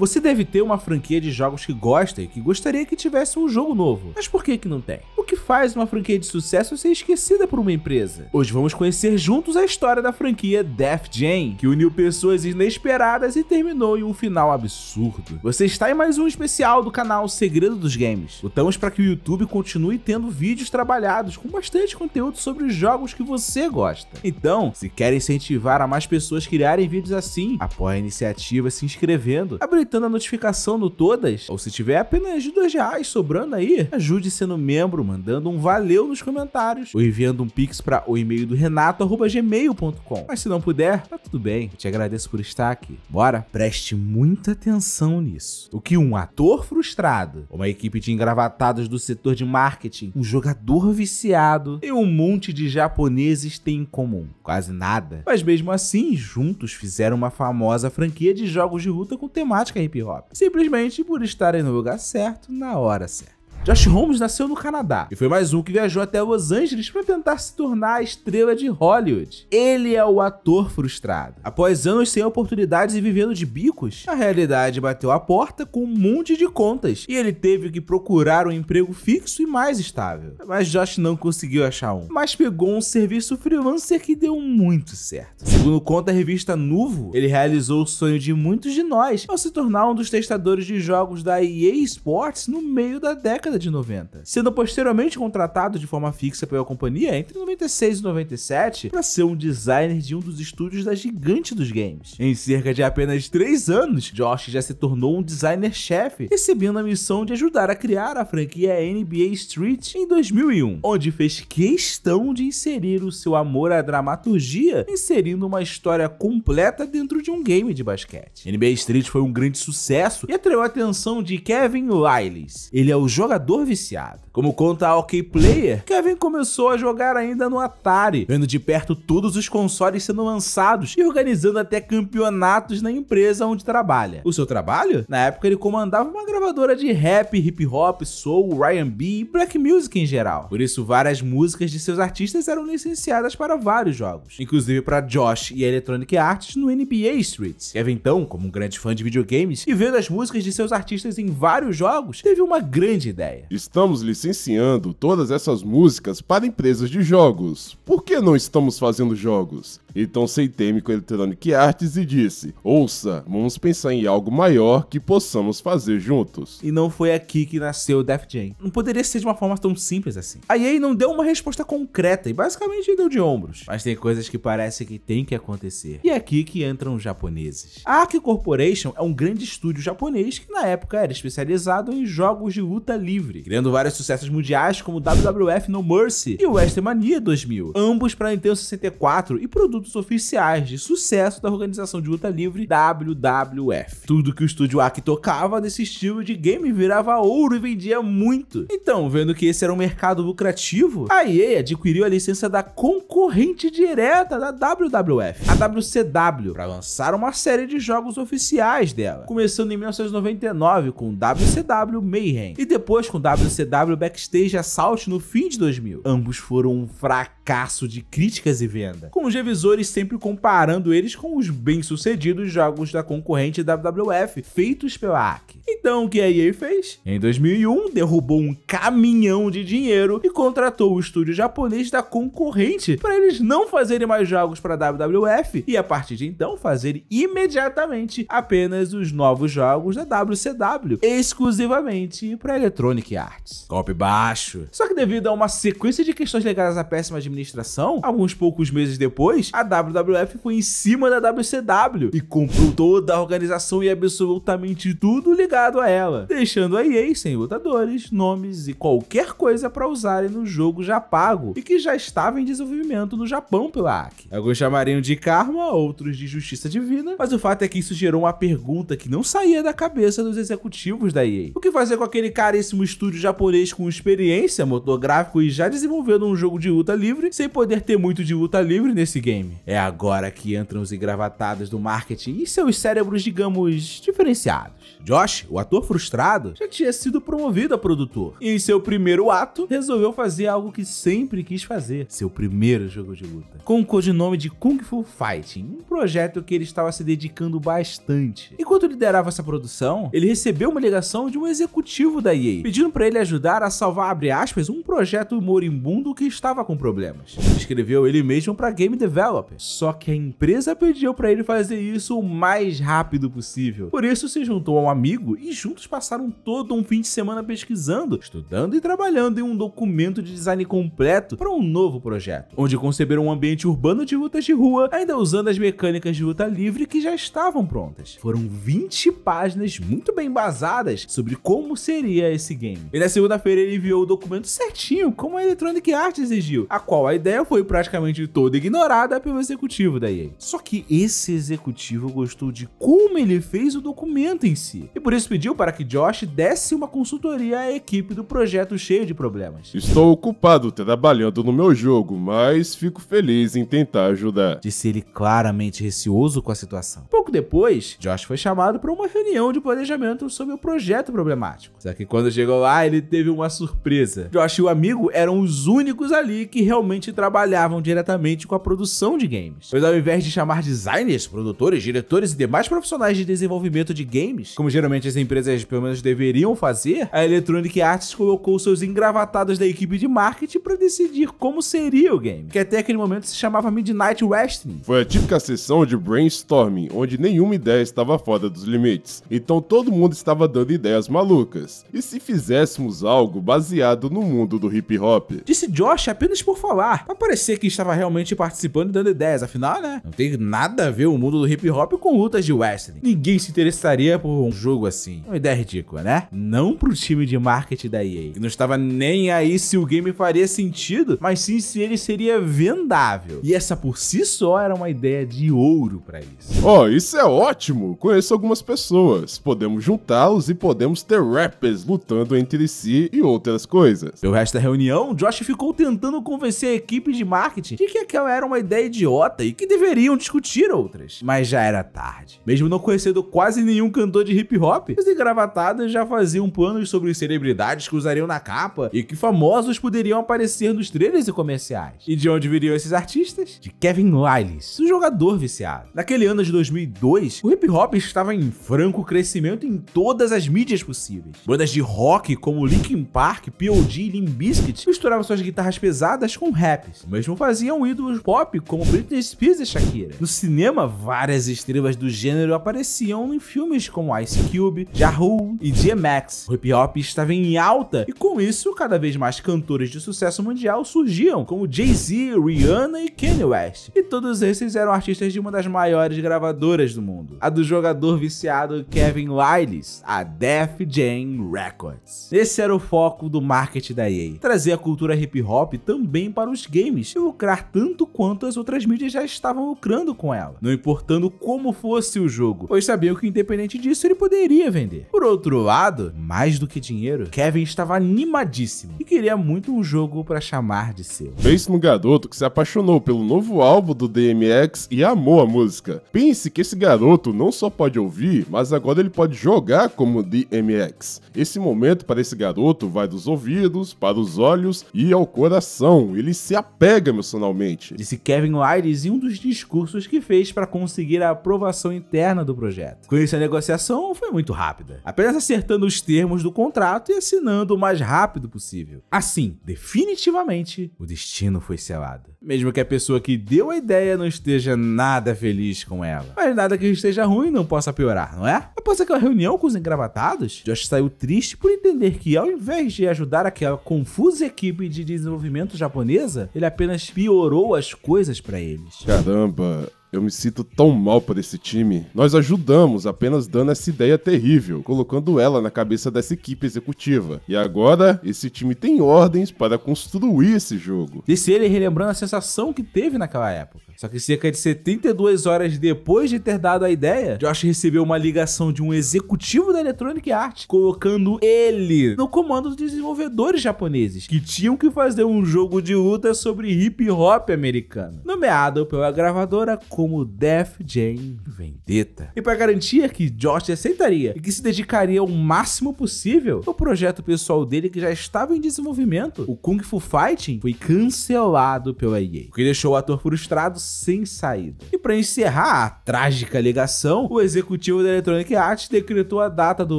Você deve ter uma franquia de jogos que gosta e que gostaria que tivesse um jogo novo. Mas por que não tem? O que faz uma franquia de sucesso ser esquecida por uma empresa? Hoje vamos conhecer juntos a história da franquia Def Jam, que uniu pessoas inesperadas e terminou em um final absurdo. Você está em mais um especial do canal Segredo dos Games. Lutamos para que o YouTube continue tendo vídeos trabalhados com bastante conteúdo sobre os jogos que você gosta. Então, se quer incentivar a mais pessoas criarem vídeos assim, apoie a iniciativa se inscrevendo, habilitando a notificação no todas, ou se tiver apenas R$2 sobrando aí, ajude sendo membro, mandando um valeu nos comentários, ou enviando um pix para o e-mail do renato@gmail.com. Mas se não puder, tá tudo bem, eu te agradeço por estar aqui. Bora? Preste muita atenção nisso. O que um ator frustrado, uma equipe de engravatados do setor de marketing, um jogador viciado e um monte de japoneses têm em comum? Quase nada. Mas mesmo assim, juntos fizeram uma famosa franquia de jogos de luta com temática hip hop, simplesmente por estarem no lugar certo, na hora certa. Josh Homme nasceu no Canadá e foi mais um que viajou até Los Angeles para tentar se tornar a estrela de Hollywood. Ele é o ator frustrado. Após anos sem oportunidades e vivendo de bicos, a realidade bateu a porta com um monte de contas e ele teve que procurar um emprego fixo e mais estável. Mas Josh não conseguiu achar um, mas pegou um serviço freelancer que deu muito certo. Segundo conta a revista Nuvo, ele realizou o sonho de muitos de nós ao se tornar um dos testadores de jogos da EA Sports no meio da década de 90, sendo posteriormente contratado de forma fixa pela companhia entre 96 e 97 para ser um designer de um dos estúdios da gigante dos games. Em cerca de apenas 3 anos, Josh já se tornou um designer-chefe, recebendo a missão de ajudar a criar a franquia NBA Street em 2001, onde fez questão de inserir o seu amor à dramaturgia, inserindo uma história completa dentro de um game de basquete. NBA Street foi um grande sucesso e atraiu a atenção de Kevin Liles. Ele é o jogador viciado. Como conta a OK Player, Kevin começou a jogar ainda no Atari, vendo de perto todos os consoles sendo lançados e organizando até campeonatos na empresa onde trabalha. O seu trabalho? Na época ele comandava uma gravadora de rap, hip hop, soul, R&B e black music em geral. Por isso várias músicas de seus artistas eram licenciadas para vários jogos, inclusive para Josh e Electronic Arts no NBA Street. Kevin então, como um grande fã de videogames e vendo as músicas de seus artistas em vários jogos, teve uma grande ideia. Estamos licenciando todas essas músicas para empresas de jogos. Por que não estamos fazendo jogos? Então sentei-me com a Electronic Arts e disse: ouça, vamos pensar em algo maior que possamos fazer juntos. E não foi aqui que nasceu o Def Jam. Não poderia ser de uma forma tão simples assim. A EA não deu uma resposta concreta e basicamente deu de ombros. Mas tem coisas que parece que tem que acontecer. E é aqui que entram os japoneses. A Arc Corporation é um grande estúdio japonês que na época era especializado em jogos de luta livre, criando vários sucessos mundiais como WWF No Mercy e WrestleMania 2000, ambos para Nintendo 64 e produtos oficiais de sucesso da organização de luta livre WWF. Tudo que o estúdio Arc tocava desse estilo de game virava ouro e vendia muito. Então, vendo que esse era um mercado lucrativo, a EA adquiriu a licença da concorrente direta da WWF, a WCW, para lançar uma série de jogos oficiais dela, começando em 1999 com WCW Mayhem e depois com WCW Backstage Assault no fim de 2000. Ambos foram um fracasso de críticas e venda, com os revisores sempre comparando eles com os bem-sucedidos jogos da concorrente WWF feitos pela Arc. Então o que a EA fez? Em 2001 derrubou um caminhão de dinheiro e contratou o estúdio japonês da concorrente para eles não fazerem mais jogos para WWF e a partir de então fazerem imediatamente apenas os novos jogos da WCW, exclusivamente para Electronic Arts. Golpe baixo. Só que devido a uma sequência de questões ligadas à péssima administração, alguns poucos meses depois, a WWF foi em cima da WCW e comprou toda a organização e absolutamente tudo ligado a ela, deixando a EA sem lutadores, nomes e qualquer coisa para usarem no jogo já pago e que já estava em desenvolvimento no Japão pela Arc. Alguns chamariam de karma, outros de justiça divina, mas o fato é que isso gerou uma pergunta que não saía da cabeça dos executivos da EA. O que fazer com aquele caríssimo estúdio japonês com experiência, motor gráfico e já desenvolvendo um jogo de luta livre livre sem poder ter muito de luta livre nesse game. É agora que entram os engravatados do marketing e seus cérebros, digamos, diferenciados. Josh, o ator frustrado, já tinha sido promovido a produtor e em seu primeiro ato resolveu fazer algo que sempre quis fazer, seu primeiro jogo de luta, com o codinome de Kung Fu Fighting, um projeto que ele estava se dedicando bastante. Enquanto liderava essa produção, ele recebeu uma ligação de um executivo da EA, pedindo para ele ajudar a salvar, abre aspas, um projeto moribundo que estava com problemas. Ele escreveu ele mesmo para Game Developer, só que a empresa pediu para ele fazer isso o mais rápido possível. Por isso se juntou a um amigo e juntos passaram todo um fim de semana pesquisando, estudando e trabalhando em um documento de design completo para um novo projeto, onde conceberam um ambiente urbano de lutas de rua, ainda usando as mecânicas de luta livre que já estavam prontas. Foram 20 páginas muito bem embasadas sobre como seria esse game. E na segunda-feira ele enviou o documento certinho, como a Electronic Arts exigiu, a qual a ideia foi praticamente toda ignorada pelo executivo da EA. Só que esse executivo gostou de como ele fez o documento em si, e por isso pediu para que Josh desse uma consultoria à equipe do projeto cheio de problemas. Estou ocupado trabalhando no meu jogo, mas fico feliz em tentar ajudar, disse ele, claramente receoso com a situação. Pouco depois, Josh foi chamado para uma reunião de planejamento sobre o projeto problemático. Só que quando chegou lá, ele teve uma surpresa. Josh e o amigo eram os únicos ali que realmente trabalhavam diretamente com a produção de games. Pois ao invés de chamar designers, produtores, diretores e demais profissionais de desenvolvimento de games, como geralmente as empresas pelo menos deveriam fazer, a Electronic Arts colocou seus engravatados da equipe de marketing para decidir como seria o game, que até aquele momento se chamava Midnight Wrestling. Foi a típica sessão de brainstorming, onde nenhuma ideia estava fora dos limites, então todo mundo estava dando ideias malucas. E se fizéssemos algo baseado no mundo do hip hop? Disse Josh apenas por falar, pra parecer que estava realmente participando e dando ideias, afinal, né? Não tem nada a ver o mundo do hip hop com lutas de wrestling. Ninguém se interessaria por um jogo assim. Uma ideia ridícula, né? Não pro time de marketing da EA, que não estava nem aí se o game faria sentido, mas sim se ele seria vendável. E essa por si só era uma ideia de ouro pra isso. Isso é ótimo! Conheço algumas pessoas. Podemos juntá-los e podemos ter rappers lutando entre si e outras coisas. Pelo resto da reunião, Josh ficou tentando convencer a equipe de marketing de que aquela era uma ideia idiota e que deveriam discutir outras. Mas já era tarde. Mesmo não conhecendo quase nenhum cantor de hip hop, os engravatados já faziam planos sobre celebridades que usariam na capa e que famosos poderiam aparecer nos trailers e comerciais. E de onde viriam esses artistas? De Kevin Liles, um jogador viciado. Naquele ano de 2002, o hip hop estava em franco crescimento em todas as mídias possíveis. Bandas de rock como Linkin Park, P.O.D. e Limp Bizkit misturavam suas guitarras pesadas com raps. O mesmo faziam ídolos pop como Britney Spears e Shakira. No cinema, várias estrelas do gênero apareciam em filmes como Ice Cube, Ja Rule e DMX. O hip hop estava em alta e com isso, cada vez mais cantores de sucesso mundial surgiam, como Jay-Z, Rihanna e Kanye West. E todos esses eram artistas de uma das maiores gravadoras do mundo, a do jogador viciado Kevin Liles, a Def Jam Records. Esse era o foco do marketing da EA, trazer a cultura hip hop também para os games e lucrar tanto quanto as outras mídias já estavam lucrando com ela, não importando como fosse o jogo, pois sabiam que independente disso ele poderia vender. Por outro lado, mais do que dinheiro, Kevin estava animadíssimo e queria muito um jogo para chamar de seu. Pense no garoto que se apaixonou pelo novo álbum do DMX e amou a música. Pense que esse garoto não só pode ouvir, mas agora ele pode jogar como DMX. Esse momento para esse garoto vai dos ouvidos para os olhos e ao coração. Ele se apega emocionalmente, disse Kevin Liles em um dos discursos que fez para conseguir a aprovação interna do projeto. Com isso, a negociação foi muito rápida, apenas acertando os termos do contrato e assinando o mais rápido possível. Assim, definitivamente, o destino foi selado. Mesmo que a pessoa que deu a ideia não esteja nada feliz com ela. Mas nada que esteja ruim não possa piorar, não é? Após aquela reunião com os engravatados, Josh saiu triste por entender que, ao invés de ajudar aquela confusa equipe de desenvolvimento japonesa, ele apenas piorou as coisas para eles. Caramba... Eu me sinto tão mal por esse time. Nós ajudamos apenas dando essa ideia terrível, colocando ela na cabeça dessa equipe executiva. E agora, esse time tem ordens para construir esse jogo. Disse ele relembrando a sensação que teve naquela época. Só que cerca de 72 horas depois de ter dado a ideia, Josh recebeu uma ligação de um executivo da Electronic Arts, colocando ele no comando dos desenvolvedores japoneses, que tinham que fazer um jogo de luta sobre hip hop americano, nomeado pela gravadora como Def Jam Vendetta. E para garantir que Josh aceitaria e que se dedicaria o máximo possível, o projeto pessoal dele, que já estava em desenvolvimento, o Kung Fu Fighting, foi cancelado pela EA, o que deixou o ator frustrado sem saída. E para encerrar a trágica ligação, o executivo da Electronic Arts decretou a data do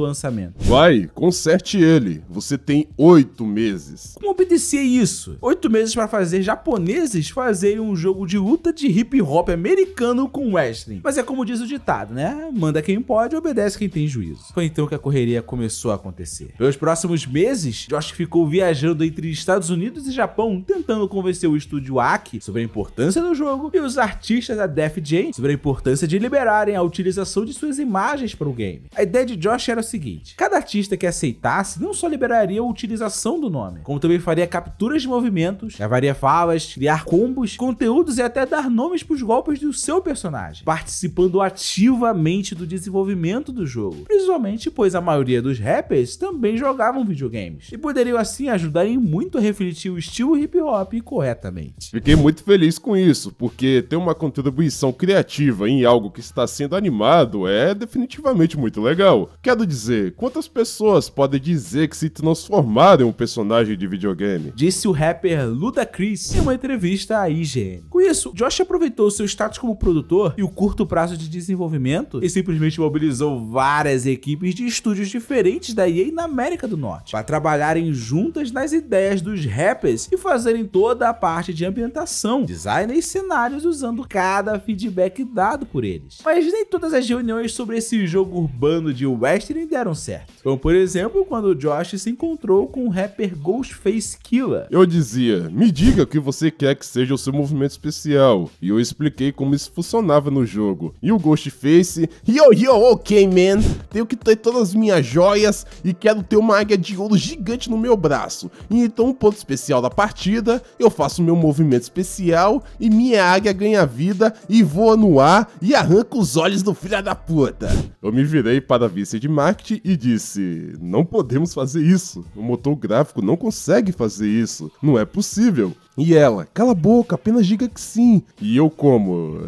lançamento. Vai, conserte ele. Você tem 8 meses. Como obedecer isso? 8 meses para fazer japoneses fazerem um jogo de luta de hip hop americano com wrestling. Mas é como diz o ditado, né? Manda quem pode, obedece quem tem juízo. Foi então que a correria começou a acontecer. Pelos próximos meses, Josh ficou viajando entre Estados Unidos e Japão, tentando convencer o estúdio Aki sobre a importância do jogo e os artistas da Def Jam sobre a importância de liberarem a utilização de suas imagens para o game. A ideia de Josh era o seguinte: cada artista que aceitasse não só liberaria a utilização do nome, como também faria capturas de movimentos, gravaria falas, criar combos, conteúdos e até dar nomes para os golpes do seu personagem, participando ativamente do desenvolvimento do jogo, principalmente pois a maioria dos rappers também jogavam videogames e poderiam assim ajudar em muito a refletir o estilo hip hop corretamente. Fiquei muito feliz com isso, porque ter uma contribuição criativa em algo que está sendo animado é definitivamente muito legal. Quero dizer, quantas pessoas podem dizer que se transformaram em um personagem de videogame? Disse o rapper Ludacris em uma entrevista à IGN. Com isso, Josh aproveitou seu status como produtor e o curto prazo de desenvolvimento e simplesmente mobilizou várias equipes de estúdios diferentes da EA na América do Norte para trabalharem juntas nas ideias dos rappers e fazerem toda a parte de ambientação, design e cenários usando cada feedback dado por eles. Mas nem todas as reuniões sobre esse jogo urbano de wrestling deram certo. Como por exemplo, quando Josh se encontrou com o rapper Ghostface Killah. Eu dizia, me diga o que você quer que seja o seu movimento especial, e eu expliquei como isso funcionava no jogo. E o Ghostface, ok man, tenho que ter todas as minhas joias e quero ter uma águia de ouro gigante no meu braço. E então o ponto especial da partida, eu faço meu movimento especial e minha águia ganha vida e voa no ar e arranca os olhos do filho da puta. Eu me virei para a vice de marketing e disse, não podemos fazer isso, o motor gráfico não consegue fazer isso, não é possível. E ela, cala a boca, apenas diga que sim. E eu como,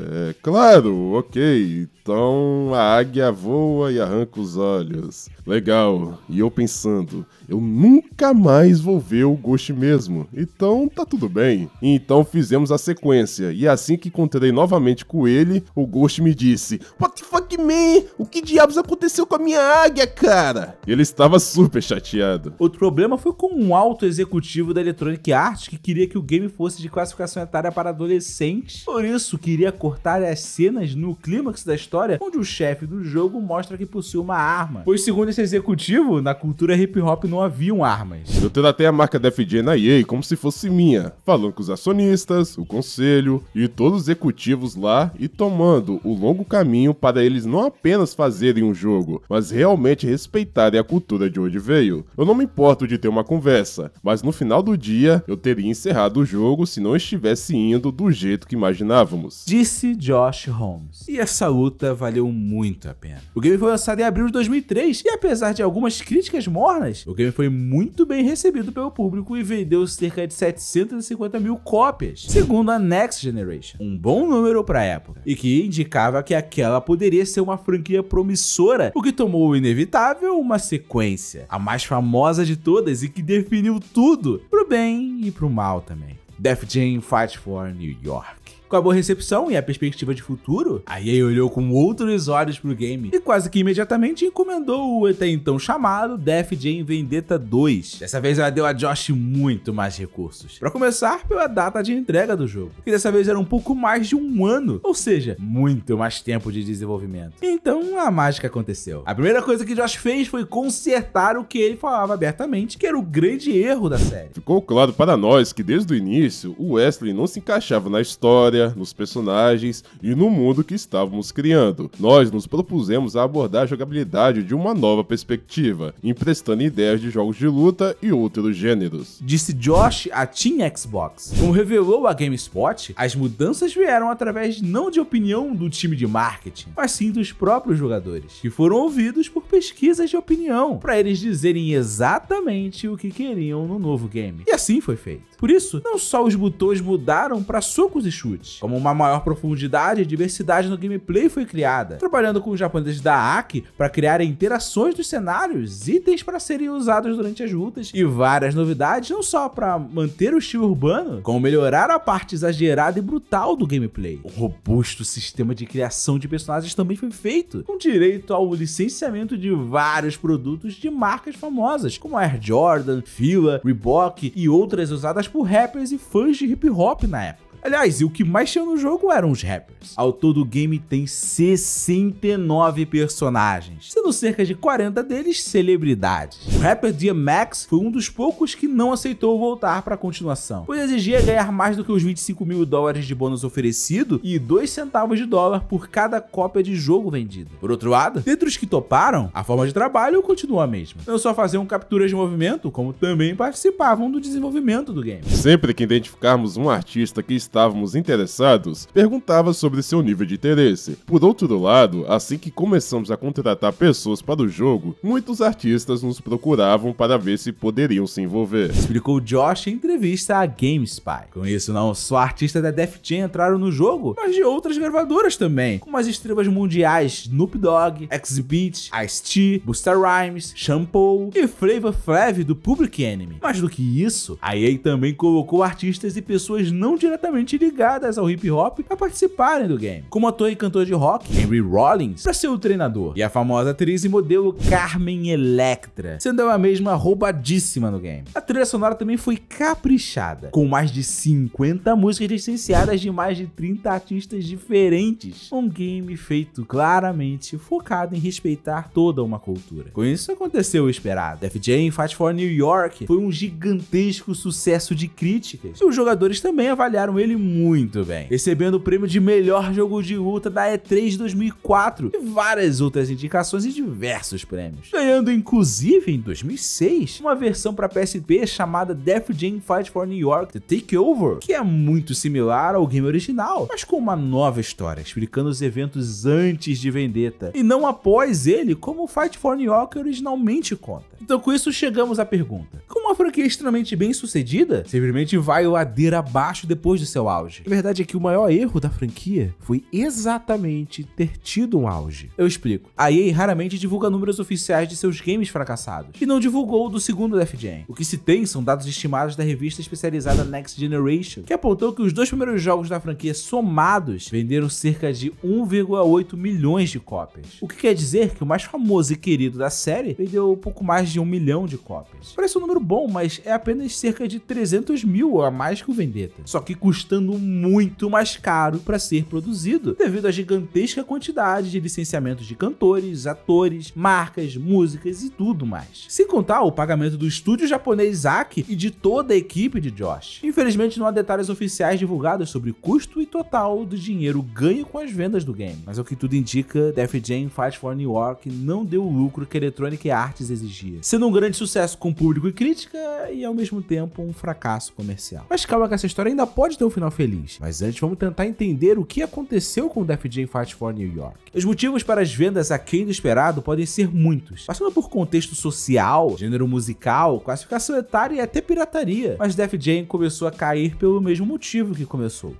claro, ok, então a águia voa e arranca os olhos. Legal, e eu pensando, eu nunca mais vou ver o Ghost mesmo, então tá tudo bem. E então fizemos a sequência, e assim que encontrei novamente com ele, o Ghost me disse, what the fuck man, o que diabos aconteceu com a minha águia, cara? Ele estava super chateado. Outro problema foi com um alto executivo da Electronic Arts que queria que o game fosse de classificação etária para adolescentes, por isso queria cortar as cenas no clímax da história, onde o chefe do jogo mostra que possui uma arma, pois segundo esse executivo, na cultura hip hop não haviam armas. Eu tratei a marca Def Jam na EA como se fosse minha, falando com os acionistas, o conselho e todos os executivos lá e tomando o longo caminho para eles não apenas fazerem um jogo, mas realmente respeitarem a cultura de onde veio. Eu não me importo de ter uma conversa, mas no final do dia eu teria encerrado o jogo se não estivesse indo do jeito que imaginávamos. Disse Josh Holmes. E essa luta valeu muito a pena. O game foi lançado em abril de 2003 e apesar de algumas críticas mornas, o game foi muito bem recebido pelo público e vendeu cerca de 750 mil cópias, segundo a Next Generation, um bom número para a época, e que indicava que aquela poderia ser uma franquia promissora, o que tomou o inevitável uma sequência, a mais famosa de todas e que definiu tudo, pro bem e pro mal também. Def Jam Fight for New York. Com a boa recepção e a perspectiva de futuro, a EA olhou com outros olhos pro game e quase que imediatamente encomendou o até então chamado Def Jam Vendetta 2. Dessa vez ela deu a Josh muito mais recursos. Para começar, pela data de entrega do jogo, que dessa vez era um pouco mais de um ano, ou seja, muito mais tempo de desenvolvimento. Então a mágica aconteceu. A primeira coisa que Josh fez foi consertar o que ele falava abertamente, que era o grande erro da série. Ficou claro para nós que desde o início, o Wesley não se encaixava na história, história, nos personagens e no mundo que estávamos criando. Nós nos propusemos a abordar a jogabilidade de uma nova perspectiva, emprestando ideias de jogos de luta e outros gêneros. Disse Josh a Team Xbox. Como revelou a GameSpot, as mudanças vieram através não de opinião do time de marketing, mas sim dos próprios jogadores, que foram ouvidos por pesquisas de opinião, para eles dizerem exatamente o que queriam no novo game. E assim foi feito. Por isso, não só os botões mudaram para socos e chutes, como uma maior profundidade e diversidade no gameplay foi criada, trabalhando com os japoneses da AKI para criar interações dos cenários, itens para serem usados durante as lutas e várias novidades não só para manter o estilo urbano, como melhorar a parte exagerada e brutal do gameplay. Um robusto sistema de criação de personagens também foi feito, com direito ao licenciamento de vários produtos de marcas famosas, como Air Jordan, Fila, Reebok e outras usadas por rappers e fãs de hip hop na época. Aliás, e o que mais tinha no jogo eram os rappers. Ao todo, o game tem 69 personagens, sendo cerca de 40 deles celebridades. O rapper DMX foi um dos poucos que não aceitou voltar para a continuação, pois exigia ganhar mais do que os $25.000 de bônus oferecido e 2 centavos de dólar por cada cópia de jogo vendida. Por outro lado, dentre os que toparam, a forma de trabalho continua a mesma. Não só faziam capturas de movimento, como também participavam do desenvolvimento do game. Sempre que identificarmos um artista que estávamos interessados, perguntava sobre seu nível de interesse. Por outro lado, assim que começamos a contratar pessoas para o jogo, muitos artistas nos procuravam para ver se poderiam se envolver. Explicou Josh em entrevista à GameSpy. Com isso, não só artistas da Def Jam entraram no jogo, mas de outras gravadoras também, como as estrelas mundiais Snoop Dogg, X-Beat, Ice-T, Busta Rhymes, Shampoo e Flavor Flav do Public Enemy. Mais do que isso, a EA também colocou artistas e pessoas não diretamente ligadas ao hip hop para participarem do game, como ator e cantor de rock Henry Rollins para ser o treinador, e a famosa atriz e modelo Carmen Electra, sendo ela mesma roubadíssima no game. A trilha sonora também foi caprichada, com mais de 50 músicas licenciadas de mais de 30 artistas diferentes, um game feito claramente focado em respeitar toda uma cultura. Com isso aconteceu o esperado. Def Jam Fight for New York foi um gigantesco sucesso de críticas, e os jogadores também avaliaram ele muito bem, recebendo o prêmio de melhor jogo de luta da E3 2004 e várias outras indicações e diversos prêmios, ganhando inclusive em 2006 uma versão para PSP chamada Def Jam Fight for New York The Takeover, que é muito similar ao game original, mas com uma nova história, explicando os eventos antes de Vendetta e não após ele, como o Fight for New York originalmente conta. Então com isso chegamos à pergunta: como uma franquia extremamente bem sucedida simplesmente vai ladeira abaixo depois do seu auge? A verdade é que o maior erro da franquia foi exatamente ter tido um auge. Eu explico. A EA raramente divulga números oficiais de seus games fracassados, e não divulgou o do segundo Def Jam. O que se tem são dados estimados da revista especializada Next Generation, que apontou que os 2 primeiros jogos da franquia somados venderam cerca de 1,8 milhões de cópias. O que quer dizer que o mais famoso e querido da série vendeu pouco mais de 1 milhão de cópias. Parece um número bom, mas é apenas cerca de 300 mil a mais que o Vendetta, só que custando muito mais caro para ser produzido, devido à gigantesca quantidade de licenciamentos de cantores, atores, marcas, músicas e tudo mais. Sem contar o pagamento do estúdio japonês AKI e de toda a equipe de Josh. Infelizmente não há detalhes oficiais divulgados sobre o custo e total do dinheiro ganho com as vendas do game, mas ao que tudo indica, Def Jam Fight for New York não deu o lucro que a Electronic Arts exigia, sendo um grande sucesso com público e crítica e ao mesmo tempo um fracasso comercial. Mas calma que essa história ainda pode ter um final feliz, mas antes vamos tentar entender o que aconteceu com Def Jam Fight for New York. Os motivos para as vendas aquém do esperado podem ser muitos, passando por contexto social, gênero musical, classificação etária e até pirataria, mas Def Jam começou a cair pelo mesmo motivo que começou: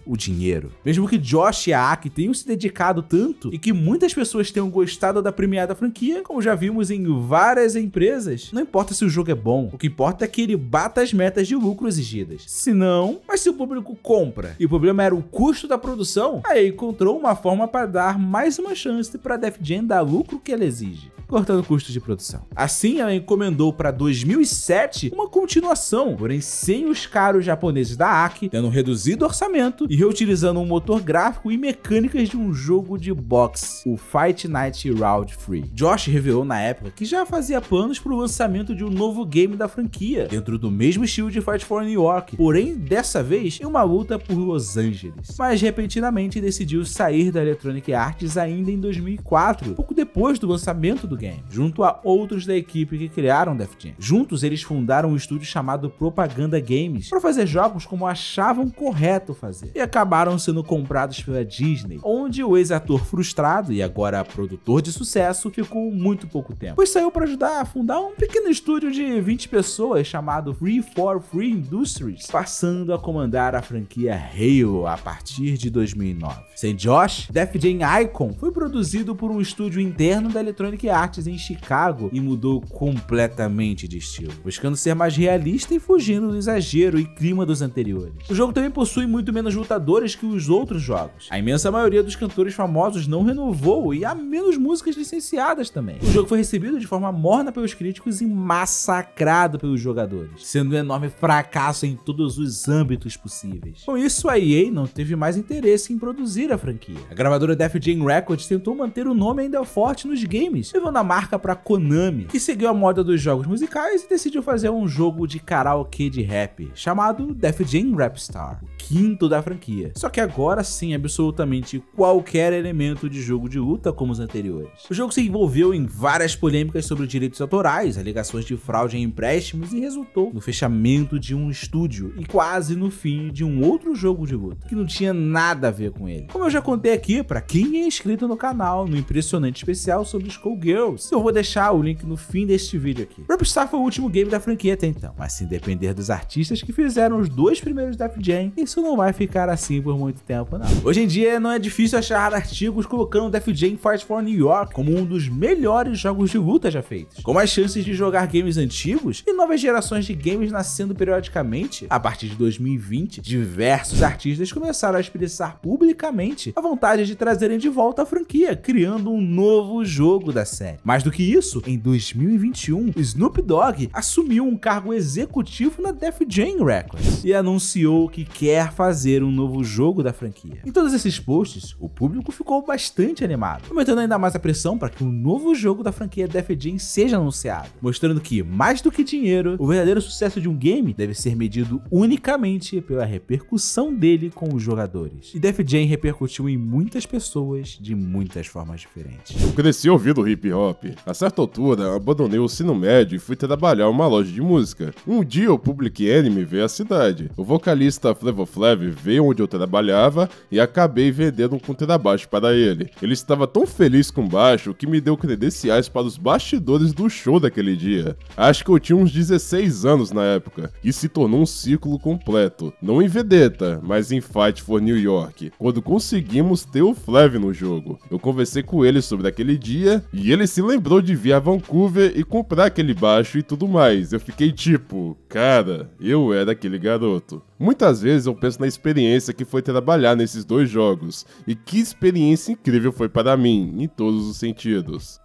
o dinheiro. Mesmo que Josh e a AKI tenham se dedicado tanto e que muitas pessoas tenham gostado da premiada franquia, como já vimos em várias empresas, não importa se o jogo é bom, o que importa é que ele bata as metas de lucro exigidas. Se não, mas se o público compra e o problema era o custo da produção, aí encontrou uma forma para dar mais uma chance para Def Jam dar lucro que ela exige, cortando custos de produção. Assim, ela encomendou para 2007 uma continuação, porém sem os caros japoneses da AKI, tendo um reduzido orçamento e reutilizando um motor gráfico e mecânicas de um jogo de boxe, o Fight Night Round 3. Josh revelou na época que já fazia planos para o lançamento de um novo game da franquia, dentro do mesmo estilo de Fight for New York, porém dessa vez em uma luta por Los Angeles. Mas repentinamente decidiu sair da Electronic Arts ainda em 2004, pouco depois do lançamento do game, junto a outros da equipe que criaram Def Jam. Juntos eles fundaram um estúdio chamado Propaganda Games para fazer jogos como achavam correto fazer, e acabaram sendo comprados pela Disney, onde o ex-ator frustrado e agora produtor de sucesso ficou muito pouco tempo, pois saiu para ajudar a fundar um pequeno estúdio de 20 pessoas chamado Free for Free Industries, passando a comandar a franquia Halo a partir de 2009. Sem Josh, Def Jam Icon foi produzido por um estúdio interno da Electronic Arts em Chicago e mudou completamente de estilo, buscando ser mais realista e fugindo do exagero e clima dos anteriores. O jogo também possui muito menos lutadores que os outros jogos. A imensa maioria dos cantores famosos não renovou e há menos músicas licenciadas também. O jogo foi recebido de forma morna pelos críticos e massacrado pelos jogadores, sendo um enorme fracasso em todos os âmbitos possíveis. Com isso, a EA não teve mais interesse em produzir a franquia. A gravadora Def Jam Records tentou manter o nome ainda forte nos games, levando a marca para Konami, que seguiu a moda dos jogos musicais e decidiu fazer um jogo de karaokê de rap, chamado Def Jam Rapstar, o quinto da franquia. Só que agora sem absolutamente qualquer elemento de jogo de luta como os anteriores. O jogo se envolveu em várias polêmicas sobre direitos autorais, alegações de fraude em empréstimos e resultou no fechamento de um estúdio e quase no fim de um outro jogo de luta, que não tinha nada a ver com ele. Como eu já contei aqui, para quem é inscrito no canal, no impressionante especial sobre Skullgirls, eu vou deixar o link no fim deste vídeo aqui. Rapstar foi o último game da franquia até então, mas se depender dos artistas que fizeram os dois primeiros Def Jam, isso não vai ficar assim por muito tempo não. Hoje em dia não é difícil achar artigos colocando Def Jam Fight for New York como um dos melhores jogos de luta já feitos, com mais chances de jogar games antigos e novas gerações de games nascendo periodicamente. A partir de 2020, diversos artistas começaram a expressar publicamente a vontade de trazerem de volta a franquia, criando um novo jogo da série. Mais do que isso, em 2021, Snoop Dogg assumiu um cargo executivo na Def Jam Records e anunciou que quer fazer um novo jogo da franquia. Em todos esses posts, o público ficou bastante animado, aumentando ainda mais a pressão para que um novo jogo da franquia Def Jam seja anunciado, mostrando que, mais do que dinheiro, o verdadeiro sucesso de um game deve ser medido unicamente pela repercussão dele com os jogadores. E Def Jam repercutiu em muitas pessoas de muitas formas diferentes. Eu cresci ouvindo hip hop. A certa altura, abandonei o ensino médio e fui trabalhar em uma loja de música. Um dia o Public Enemy veio à cidade. O vocalista Flavor Flav veio onde eu trabalhava e acabei vendendo um contrabaixo para ele. Ele estava tão feliz com o baixo que me deu credenciais para os bastidores do show daquele dia. Acho que eu tinha uns 16 anos na época e se tornou um ciclo completo. Não em Vedetta, mas em Fight for New York, quando conseguimos ter o Flav no jogo. Eu conversei com ele sobre aquele dia e ele se lembrou de vir a Vancouver e comprar aquele baixo e tudo mais. Eu fiquei tipo, cara, eu era aquele garoto. Muitas vezes eu penso na experiência que foi trabalhar nesses dois jogos e que experiência incrível foi para mim, em todos os sentidos.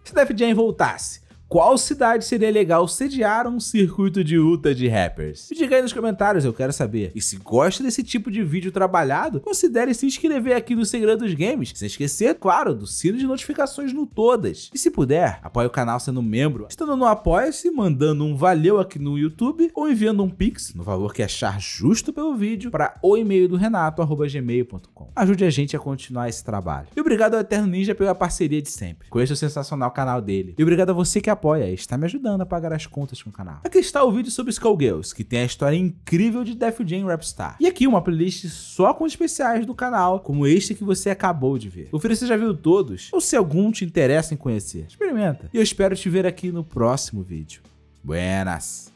Se Def Jam voltasse, qual cidade seria legal sediar um circuito de luta de rappers? Me diga aí nos comentários, eu quero saber. E se gosta desse tipo de vídeo trabalhado, considere se inscrever aqui no Segredo dos Games, sem esquecer, claro, do sino de notificações no todas. E se puder, apoie o canal sendo membro, estando no Apoia-se, mandando um valeu aqui no YouTube ou enviando um pix, no valor que achar justo pelo vídeo, para o e-mail do renato@gmail.com. Ajude a gente a continuar esse trabalho. E obrigado ao Eterno Ninja pela parceria de sempre. Conheça o sensacional canal dele. E obrigado a você que apoia e está me ajudando a pagar as contas com o canal. Aqui está o vídeo sobre Skullgirls, que tem a história incrível de Def Jam Rapstar. E aqui uma playlist só com especiais do canal, como este que você acabou de ver. Confira se já viu todos, ou se algum te interessa em conhecer. Experimenta. E eu espero te ver aqui no próximo vídeo. Buenas!